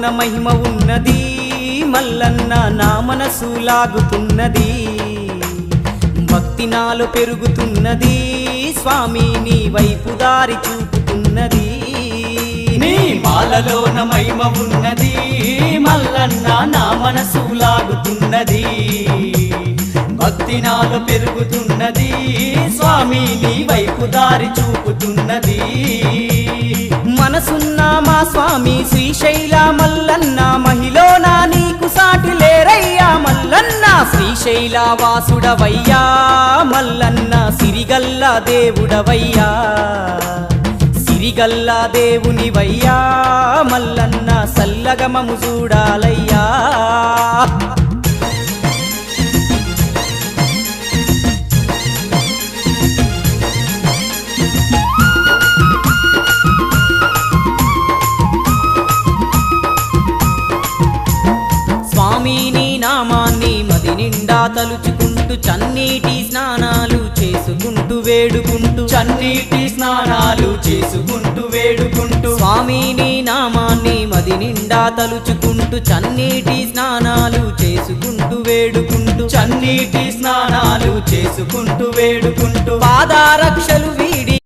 మాలలోన మహిమ ఉన్నది మల్లన్న నా మనసు లాగుతున్నది భక్తి నాలో పెరుగుతున్నది స్వామి నీ వైపు దారి చూపుతున్నది నీ మాలలోన మహిమ ఉన్నది మల్లన్న నా మనసు లాగుతున్నది భక్తి నాలో పెరుగుతున్నది స్వామి నీ వైపు దారి చూపుతున్నది మనసున్న మా స్వామి శ్రీశైల మల్లన్న మహిళన నీకు సాటి లేరయ్యా మల్లన్న శ్రీశైల వాసుడవయ్యా మల్లన్న సిరిగల్ల దేవుడవయ్యా సిరిగల్ల దేవునివయ్యా మల్లన్న సల్లగమము చూడాలయ్యా స్వామి నీ నామాన్ని మది నిండా తలుచుకుంటూ చన్నీటి స్నానాలు చేసుకుంటూ వేడుకుంటూ చన్నీటి స్నానాలు చేసుకుంటూ వేడుకుంటూ స్వామి నీ నామాన్ని మది నిండా తలుచుకుంటూ చన్నీటి స్నానాలు చేసుకుంటూ వేడుకుంటూ చన్నీటి స్నానాలు చేసుకుంటూ వేడుకుంటూ పాదారక్షలు వీడి